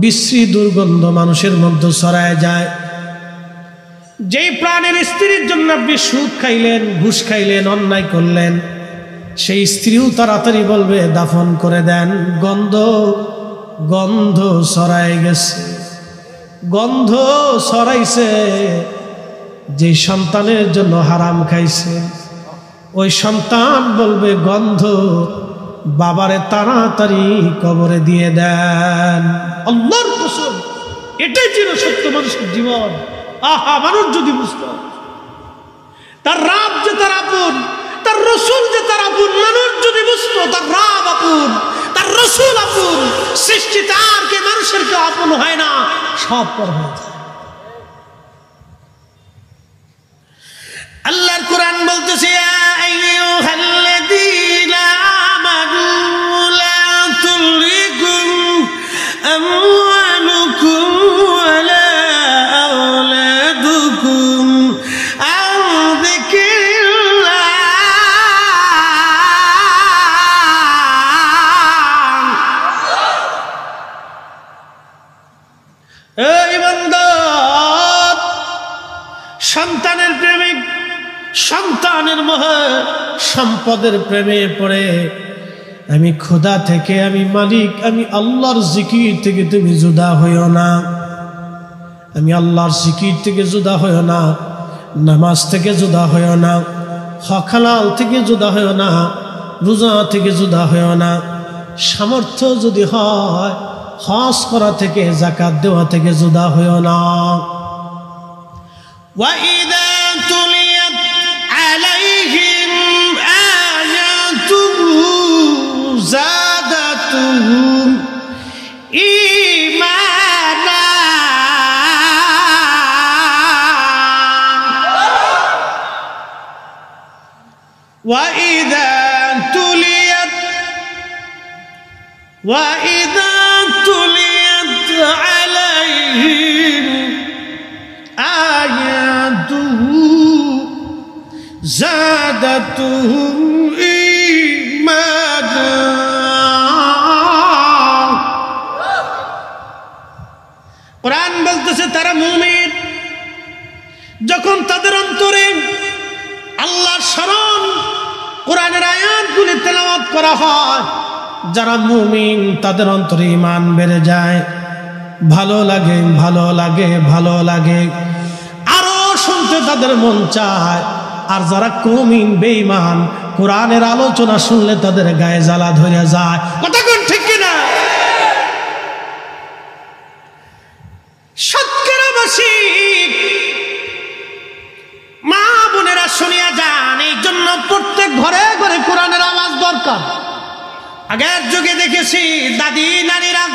বিশ্রী দুর্গন্ধ মানুষের মধ্যে ছড়ায় যায়। যেই প্রাণের স্ত্রীর জন্য আপনি সুদ খাইলেন, ঘুষ খাইলেন, অন্যায় করলেন, সেই স্ত্রীও তাড়াতাড়ি বলবে দাফন করে দেন, গন্ধ গন্ধ ছড়ায় গেছে। গন্ধ ছড়াইছে যে সন্তানের জন্য হারাম খাইছে, ওই সন্তান বলবে গন্ধ, বাবারে তাড়াতাড়ি কবরে দিয়ে দেন। আল্লাহর কসম, এটাই ছিল সত্য মানুষের জীবন। আহা, মানুষ যদি বুঝতো তার রাব যে তার আপন, তার রসুল যে তার আপন, মানুষ যদি বুঝতো তার রাব আপন, তার রসুল আপন, সৃষ্টি তার কে মানুষের কেউ আপন হয় না, সব পর হয়ে যায়। আল্লাহর কোরআন বলতেছে, ইয়া আইয়ুহাল্লাযীনা আমানু লা তুলহিকুম আমওয়ালুকুম ওয়ালা আওলাদুকুম আন যিকরিল্লাহ। এই বান্দা, সন্তানের প্রেমিক, সন্তানের মোহে, সম্পদের প্রেমে পড়ে আমি খোদা থেকে, আমি মালিক, আমি আল্লাহর জিকির থেকে তুমি জুদা হইও না। আমি আল্লাহর জিকির থেকে জুদা হইও না, নামাজ থেকে জুদা হইও না, হক হালাল থেকে জুদা হইও না, রোজা থেকে জুদা হইও না। সামর্থ্য যদি হয় হজ করা থেকে, যাকাত দেওয়া থেকে জুদা হইও না। وَإِذَا تُلِيَتْ عَلَيْهِمْ آيَاتُهُ زَادَتْهُمْ إِيمَانًا وَإِذَا تُلِيَتْ عَلَيْهِمْ آيَاتُهُ زَادَتْهُمْ إِيمَانًا। কোরআন বলতেছে তারা মুমিন যখন তাদের অন্তরে আল্লাহর স্মরণ, কোরআনের আয়াতগুলি তেলাওয়াত করা হয়, যারা মুমিন তাদের অন্তরে ঈমান বেড়ে যায়, ভালো লাগে, ভালো লাগে, ভালো লাগে, আরো শুনতে তাদের মন চায়। আর যারা মুমিন বেঈমান, কোরআনের আলোচনা শুনলে তাদের গায়ে জ্বালা ধরে যায়। কথা কোন ঠিক কিনা? সৎকর্মবাসী মা বোনেরা শুনিয়া যান, এই জন্য প্রত্যেক ঘরে ঘরে কোরআনের আওয়াজ দরকার। আগের যুগে দেখেছি দাদি নানীরা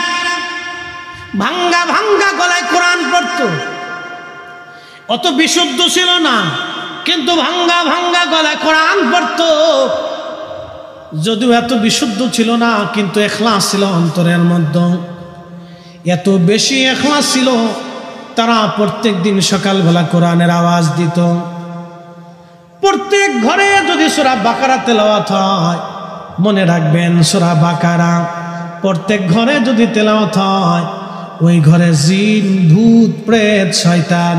ভাঙ্গা ভাঙ্গা গলায় কোরআন পড়তো। অত বিশুদ্ধ ছিল না, কিন্তু ভাঙ্গা ভাঙ্গা গলায় কোরআন পড়তো। যদিও এত বিশুদ্ধ ছিল না, কিন্তু ইখলাস ছিল অন্তরের মধ্যে। এত বেশি ইখলাস ছিল, তারা প্রত্যেক দিন সকালবেলা কোরআনের আওয়াজ দিত। প্রত্যেক ঘরে যদি সূরা বাকারা তেলাওয়াত হয়, মনে রাখবেন সূরা বাকারা প্রত্যেক ঘরে যদি তেলাওয়াত হয়, ওই ঘরে জিন, ভূত, প্রেত, শয়তান,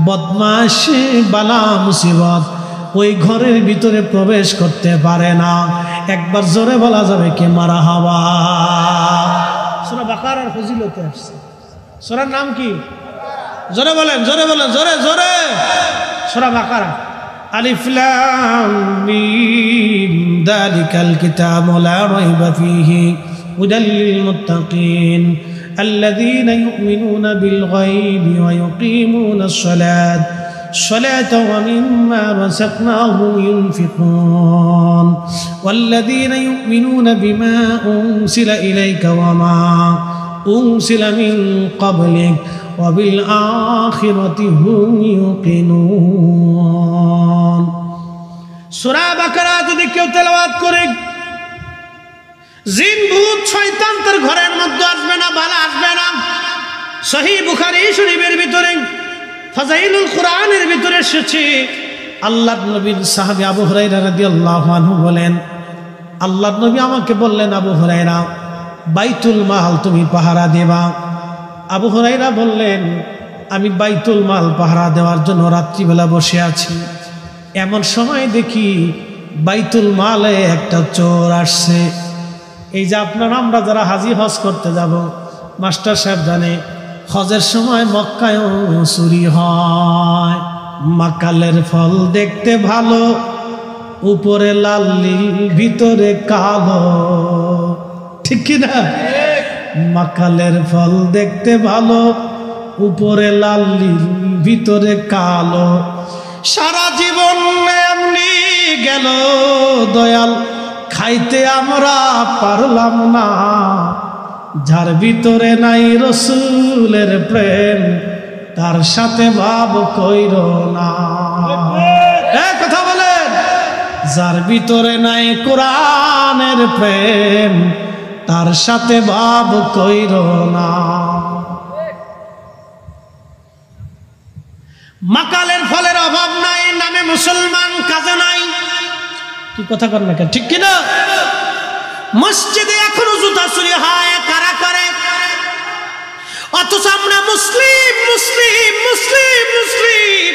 বদমাশ, বালা মুসিবত ওই ঘরের ভিতরে প্রবেশ করতে পারে না। একবার জোরে বলা যাবে কি মারহাবা। সূরা বাকারার ফজিলতে আসছে। সূরার নাম কি? জোরে বলেন, জোরে বলেন, জোরে জোরে। সূরা বাকারা আলিফ লাম মিম যালিকাল কিতাবু লা রাইবা ফীহি হুদাল লিল মুত্তাকিন الذين يؤمنون بالغيب ويقيمون الصلاة ومما رزقناهم ينفقون والذين يؤمنون بما أنزل إليك وما أنزل من قبلك وبالآخرة هم يوقنون সূরা বাকারা যদি কেউ তেলাওয়াত করে জিন ভূত শয়তান তার ঘরের মধ্যে আসবে না, বালা আসবে না। সহিহ বুখারী শরীফের ভিতরে ফাজাইলুল কুরআনের ভিতরে এসেছে, আল্লাহর নবীর সাহাবী আবু হুরায়রা রাদিয়াল্লাহু আনহু বলেন, আল্লাহর নবী আমাকে বললেন, আবু হুরায়রা বাইতুল মাল তুমি পাহারা দেবা। আবু হুরায়রা বললেন, আমি বাইতুল মাল পাহারা দেওয়ার জন্য রাত্রিবেলা বসে আছি, এমন সময় দেখি বাইতুল মালে একটা চোর আসছে। এই যে আপনারা আমরা যারা হাজি হজ করতে যাব, মাস্টার সাহেব জানে হজের সময় মক্কায়ও চুরি হয়। মাকালের ফল দেখতে ভালো, উপরে লাল নীল ভিতরে কালো, ঠিক কিনা? মাকালের ফল দেখতে ভালো, উপরে লাল নীল ভিতরে কালো। সারা জীবন এমনি গেল দয়াল, খাইতে আমরা পারলাম না। যার ভিতরে নাই রসুলের প্রেম, তার সাথে ভাব কইর না। কথা বলেন, যার ভিতরে নাই কোরআনের প্রেম, তার সাথে ভাব কইর না। মাকালের ফলের অভাব নাই, নামে মুসলমান, কাজে নাই। কি কথা কর না কেন, ঠিক কিনা? মসজিদে এখনো জুতা চুরি হয়, কারা করে? অথচ আমরা মুসলিম মুসলিম মুসলিম মুসলিম,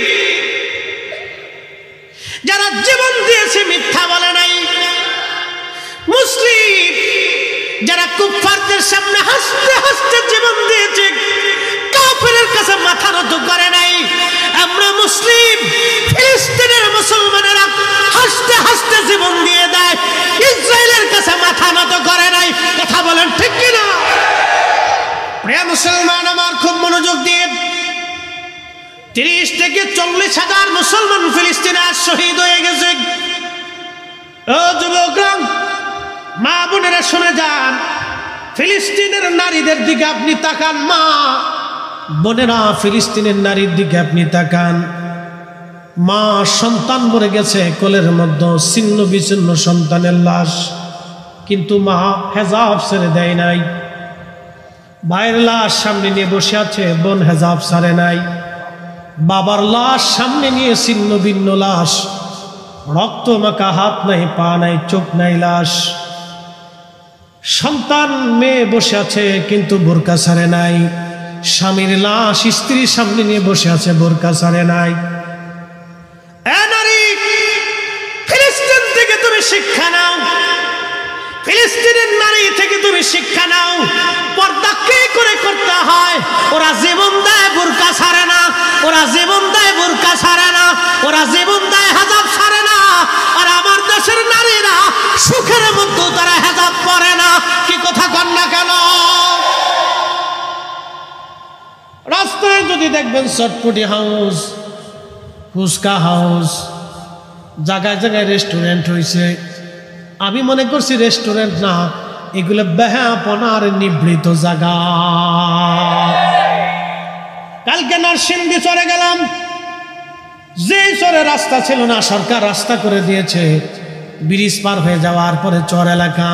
যারা জীবন দিয়েছে মিথ্যা বলে নাই, মুসলিম যারা কুফফারদের সামনে হাসতে হাসতে জীবন দিয়েছে, কাফেরের কাছে মাথা নত করে নাই। আমরা মুসলিম, ফিলিস্তিনের মুসলমানেরা হাসতে হাসতে জীবন দিয়ে দেয়, ইসরায়েলের কাছে মাথা নত করে নাই। কথা বলেন ঠিক কিনা? প্রিয় মুসলমান আমার, খুব মনোযোগ দিয়ে, 30 থেকে 40 হাজার মুসলমান ফিলিস্তিনে আজ শহীদ হয়ে গেছে। ও যুবকরা, মা বোনেরা শুনে যান, ফিলিস্তিনের নারীদের দিকে আপনি তাকান, মা বোনেরা ফিলিস্তিনের নারীর দিকে আপনি তাকান। মা সন্তান মরে গেছে কোলের মধ্যে, ছিন্ন বিচ্ছিন্ন সন্তানের লাশ, কিন্তু মা হেজাব ছেড়ে দেয় নাই। ভাইয়ের লাশ সামনে নিয়ে বসে আছে, বোন হেজাব ছাড়ে নাই। বাবার লাশ সামনে নিয়ে ছিন্ন ভিন্ন লাশ, রক্ত মাখা, হাত নাই, পা নাই, চোখ নাই, লাশ। সন্তান মেয়ে বসে আছে, কিন্তু বোরকা ছাড়ে নাই। স্বামীর লাশ স্ত্রীর সামনে নিয়ে বসে আছে, বোরকা ছাড়ে নাই। নারী, ফিলিস্তিন থেকে তুমি শিক্ষা নাও, ফিলিস্তিনের নারী থেকে তুমি শিক্ষা নাও। পর্দা কে করে করতে হয়? ওরা জীবন দেয়, বোরকা ছাড়ে না। ওরা জীবন দেয়, বোরকা ছাড়ে না। ওরা জীবন দেয়, হেজাব ছাড়ে না। আর আমার দেশের নারীরা সুখের মধ্যে তারা হেজাব পরে না। কি কথা কন না কেন? রাস্তায় যদি দেখবেন চটপটি হাউস, ফুচকা হাউস, জায়গায় জায়গায় রেস্টুরেন্ট হয়েছে, আমি মনে করছি রেস্টুরেন্ট না, এগুলো বেহাপনার নিবৃত জায়গা। কালকে নরসিংদী চরে গেলাম, যে চরে রাস্তা ছিল না, সরকার রাস্তা করে দিয়েছে। ব্রিজ পার হয়ে যাওয়ার পরে চর এলাকা,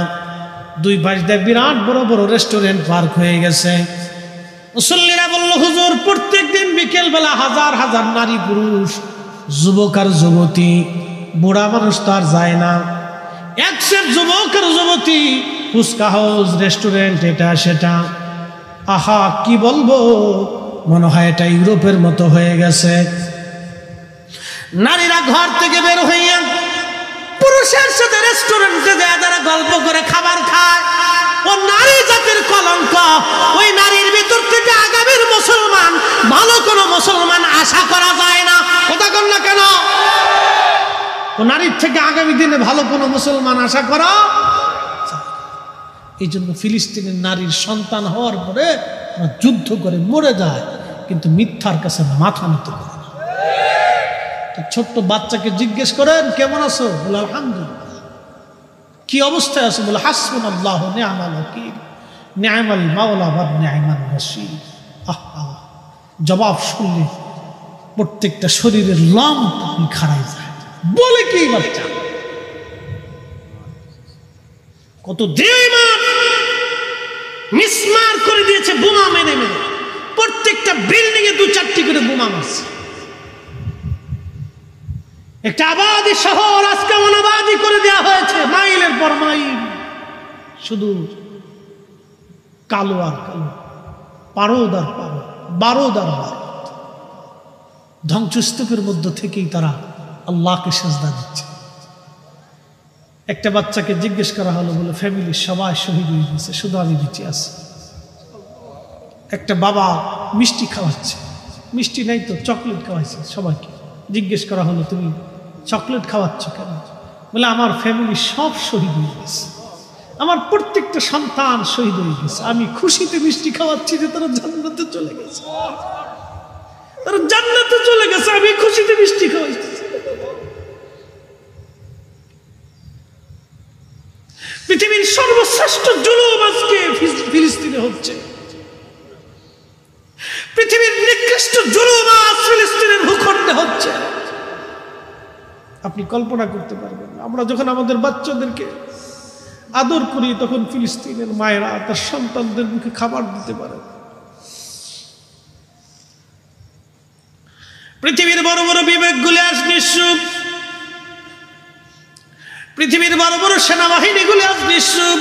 দুই পাশ দিয়ে বিরাট বড় বড় রেস্টুরেন্ট পার্ক হয়ে গেছে। মুসল্লিরা বলল, হুজুর প্রত্যেক দিন বিকেল বেলা হাজার হাজার নারী পুরুষ, যুবক আর যুবতী, বুড়া মানুষ তো আর যায় না, একসের যুবক আর যুবতী, ফুচকা হাউস, রেস্টুরেন্ট, এটা সেটা। আহা, কি বলবো, মনে হয় এটা ইউরোপের মতো হয়ে গেছে। নারীরা ঘর থেকে বের হইয়া পুরুষের সাথে রেস্টুরেন্টে যায়, যারা গল্প করে খাবার খায়, ও নারী জাতির কলঙ্ক। ওই নারীর ভিতর থেকে আগামীর মুসলমান, ভালো কোনো মুসলমান আশা করা যায় না। কথা কন না কেন? ও নারীর থেকে আগামী দিনে ভালো কোনো মুসলমান আশা করা। এই জন্য ফিলিস্তিনের নারীর সন্তান হওয়ার পরে যুদ্ধ করে মরে যায়, কিন্তু মিথ্যার কাছে মাথা নত করে না। তো ছোট্ট বাচ্চাকে জিজ্ঞেস করেন কেমন আছো, বলে আলহামদুলিল্লাহ। কি অবস্থায় আছো, বলে হাসবুনাল্লাহু নি'মাল ওয়াকিল নি'মাল মাওলা ওয়া নি'মান নাসীর। আহা, জবাব শুনলে প্রত্যেকটা শরীরের লোম খাড়াই যায়। বলে কি বাচ্চা, কত দেহমান মিসমার করে দিয়েছে বোমা মেরে মেরে। প্রত্যেকটা বিল্ডিং এ 2-4টি করে বোমা মারছে। একটা আবাদী শহর আজকে অনাবাদী করে দেওয়া হয়েছে, মাইলের পর মাইল শুধু কালো আর কালো, পারদ আর পারদ, বারদ আর বারদ। ধ্বংসস্তূপের মধ্য থেকেই তারা আল্লাহকে সেজদা দিচ্ছে। একটা বাচ্চাকে জিজ্ঞেস করা হলো, বলে ফ্যামিলির সবাই শহীদ হয়ে গেছে, শুধু আমি বেঁচে আছি। একটা বাবা মিষ্টি খাওয়াচ্ছে, মিষ্টি নাই তো চকলেট খাওয়াইছে সবাইকে। জিজ্ঞেস করা হলো, তুমি চকলেট খাওয়াচ্ছ কেন? বলে আমার ফ্যামিলি সব শহীদ হয়ে গেছে, আমার প্রত্যেকটা সন্তান শহীদ হয়ে গেছে, আমি খুশিতে মিষ্টি খাওয়াচ্ছি যে তারা জান্নাতে চলে গেছে, তারা জান্নাতে চলে গেছে, আমি খুশিতে মিষ্টি খাওয়াচ্ছি। পৃথিবীর সর্বশ্রেষ্ঠ জুলুম আজকে ফিলিস্তিনে হচ্ছে। পৃথিবীর নিকৃষ্ট জুলুম আজ ফিলিস্তিনের ভূখণ্ডে হচ্ছে। আপনি কল্পনা করতে পারবেন না। আমরা যখন আমাদের বাচ্চাদেরকে আদর করি, তখন ফিলিস্তিনের মায়েরা তার সন্তানদের মুখে খাবার দিতে পারে। পৃথিবীর বড় বড় বিবেকগুলি আজ নিঃসুপ, পৃথিবীর বড় বড় সেনাবাহিনীগুলি আজ নিঃসুপ,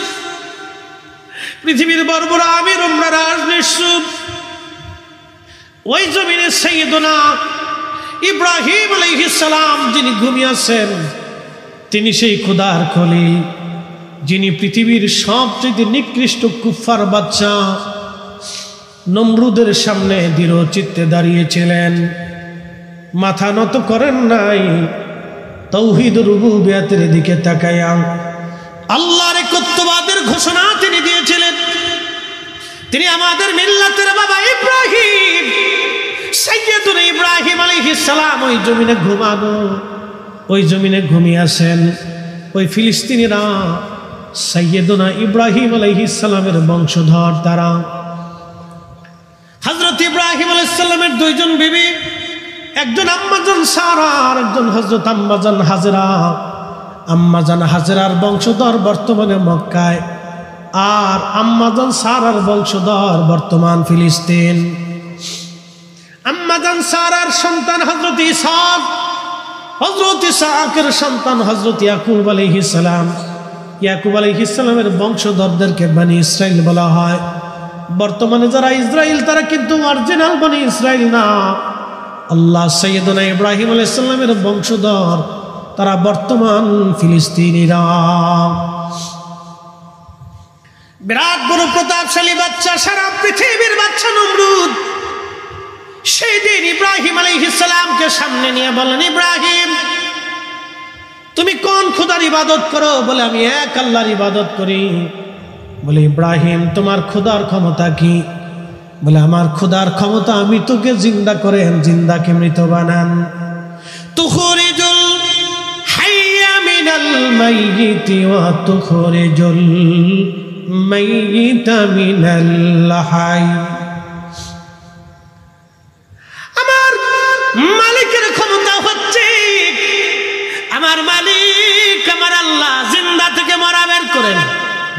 পৃথিবীর বড় বড় আমির উমরারা আজ নিঃসুপ। ওই জমিনে সাইয়েদনা ইব্রাহিম আলাইহিস সালাম যিনি ঘুমিয়েছেন, তিনি সেই খোদার খলিল, যিনি পৃথিবীর সবচেয়ে নিকৃষ্ট কুফফার বাচ্চা নমরুদের সামনে দৃঢ় চিত্তে দাঁড়িয়েছিলেন, মাথা নত করেন নাই, তাওহীদ রুবুবিয়তের দিকে তাকায়া আল্লাহর একত্ববাদের ঘোষণা তিনি দিয়েছিলেন। তিনি আমাদের মিল্লাতের বাবা ইব্রাহিম, সাইয়েদুনা ইব্রাহিম আলাইহিস সালাম ওই জমিনে ঘুমানো, ওই জমিনে ঘুমিয়ে আছেন। ওই ফিলিস্তিনিরা সাইয়েদুনা ইব্রাহিম আলাইহিস সালামের বংশধর। তারা হযরত ইব্রাহিম আলাইহিস সালামের দুইজন বিবি, একজন আম্মাজান সারা আর একজন হযরত আম্মাজান হাজরা। আম্মাজান হাজরার বংশধর বর্তমানে মক্কায়, আর আম্মাজান সারার বংশধর বর্তমান ফিলিস্তিন। আম্মাজান সারার সন্তান হযরত ইসহাক, হযরত ইসহাকের সন্তান হযরত ইয়াকুব আলাইহিস সালাম। ইয়াকুব আলাইহিস সালামের বংশধরদেরকে বনি ইসরাইল বলা হয়। বর্তমানে যারা ইসরাইল, তারা কিন্তু অরিজিনাল বনি ইসরাইল না। আল্লাহ সাইয়েদনা ইব্রাহিম আলাইহিস সালামের বংশধর, তারা বর্তমান ফিলিস্তিনিরা। বিরাট বড় প্রতাপশালী বাচ্চা, সারা পৃথিবীর বাচ্চা নমরুদ। সেই দিন ইব্রাহিম আলাইহিস সালামকে সামনে নিয়ে বলেন, ইব্রাহিম তুমি কোন খোদার ইবাদত করো? বলে আমি এক আল্লাহর ইবাদত করি। বলে ইব্রাহিম তোমার খোদার ক্ষমতা কি? বলে আমার খোদার ক্ষমতা আমি তোকে জিন্দা করেন, জিন্দাকে মৃত বানান। তুখরিজুল হাইয়া মিনাল মাইয়িতি ওয়া তুখরিজুল মাইয়িতা মিনাল হাই। আমার মালিকের ক্ষমতা হচ্ছে, আমার মালিক আমার আল্লাহ জিন্দা থেকে মরা বের করেন,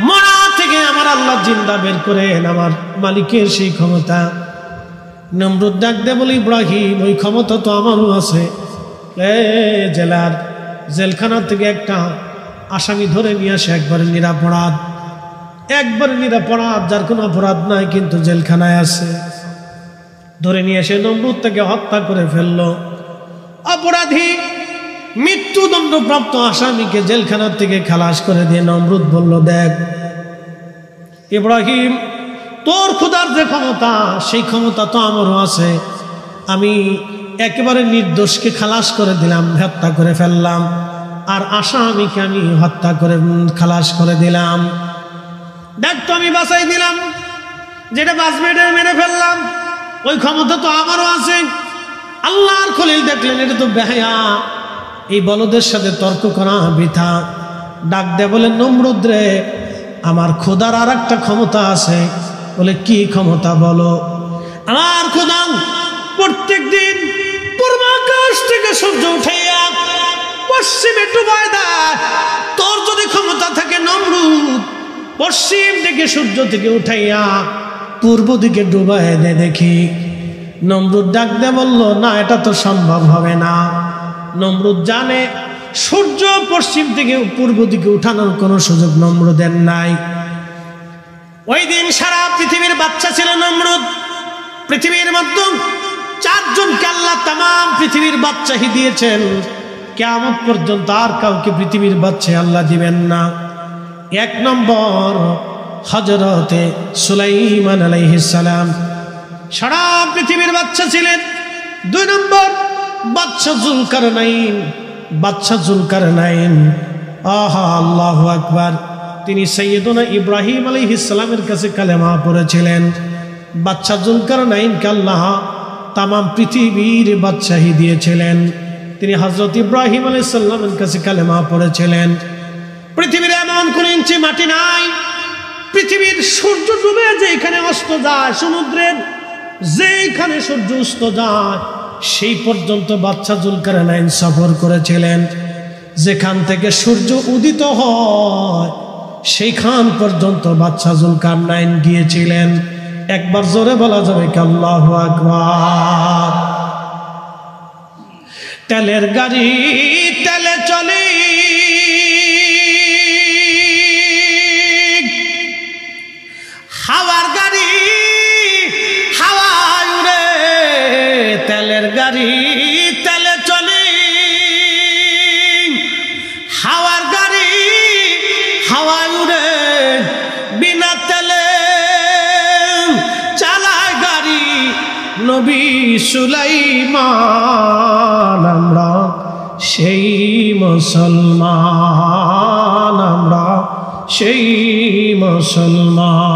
মরা থেকে আমার আল্লাহ জিন্দা বের করেন, আমার মালিকের সেই ক্ষমতা। নমরুদ ডাক দে বলে, ইব্রাহিম ওই ক্ষমতা তো আমারও আছে। জেলার জেলখানা থেকে একটা আসামি ধরে নিয়ে আসে, একবারে নিরাপরাধ, একবারে নিরাপরাধ, যার কোনো অপরাধ নাই কিন্তু জেলখানায় আছে। ধরে নিয়ে এসে নমরুদ তাকে হত্যা করে ফেললো। অপরাধী মৃত্যুদণ্ডপ্রাপ্ত আসামিকে জেলখানার থেকে খালাস করে দিয়ে নমরুদ বলল, দেখ ইব্রাহিম তোর খোদার যে ক্ষমতা, সেই ক্ষমতা তো আমারও আছে। আমি একেবারে নির্দোষকে খালাস করে দিলাম, হত্যা করে ফেললাম। আর আসামিকে আমি হত্যা করে খালাস করে দিলাম। দেখতো আমি বাঁচাই দিলাম, যেটা বাঁচবে এটা মেরে ফেললাম, ওই ক্ষমতা তো আমারও আছে। আল্লাহর খলিল দেখলেন এটা তো বেহায়া, এই বলদের সাথে তর্ক করা বৃথা। ডাক দেয়া বলে, নমরুদ রে, আমার খোদার আর একটা ক্ষমতা আছে। বলে, কি ক্ষমতা বলো? আমার খোদা প্রত্যেক দিন পূর্বাকাশ থেকে সূর্য উঠাইয়া পশ্চিমে ডুবায় দেয়। তোর যদি ক্ষমতা থাকে নমরুদ, পশ্চিম থেকে সূর্য থেকে উঠাইয়া পূর্ব দিকে ডুবায় দে দেখি। নমরুদ ডাক দিয়ে বলল, না, এটা তো সম্ভব হবে না। নমরুদ জানে সূর্য পশ্চিম থেকে পূর্ব দিকে উঠানোর কোনো সুযোগ নমরুদের নাই। ওই দিন সারা পৃথিবীর বাচ্চা ছিল নমরুদ। পৃথিবীর মধ্যে 4 জনকে আল্লাহ তামাম পৃথিবীর বাদশাহী দিয়েছেন। কিয়ামত পর্যন্ত আর কাউকে পৃথিবীর বাদশাহী আল্লাহ দিবেন না। 1 নম্বর হযরতে সুলাইমান আলাইহিস সালাম সারা পৃথিবীর বাদশা ছিলেন। 2 নম্বর বাদশা জুলকারনাইন। আহা, আল্লাহু আকবার। তিনি সাইয়্যিদুনা ইব্রাহিম আলাইহিস সালামের কাছে কালেমা পড়েছিলেন। বাদশা জুলকারনাইনকে আল্লাহ তামাম পৃথিবীর বাদশাহী দিয়েছিলেন। তিনি হযরত ইব্রাহিম আলাইহিস সালামের কাছে কালেমা পড়েছিলেন। পৃথিবীর এমন কোন ইঞ্চি মাটি নাই, পৃথিবীর সূর্য ডুবে যেখানে অস্ত যায়, সমুদ্রের যেখানে সূর্য অস্ত যায়, সেই পর্যন্ত বাদশা জুলকারনাইন সফর করেছিলেন। যেখান থেকে সূর্য উদিত হয় সেইখান পর্যন্ত বাদশা জুলকারনাইন গিয়েছিলেন। একবার জোরে বলা যাবে কি আল্লাহু আকবার। তেলের গাড়ি তেলে চলে, হাওয়ার গাড়ি হাওয়ায় উড়ে। তেলের গাড়ি তেলে চলে, হাওয়ার গাড়ি হাওয়ায় উড়ে। বিনা তেলে চালায় গাড়ি নবী সুলাইমান। আমরা সেই মুসলমান, আমরা সেই মুসলমান।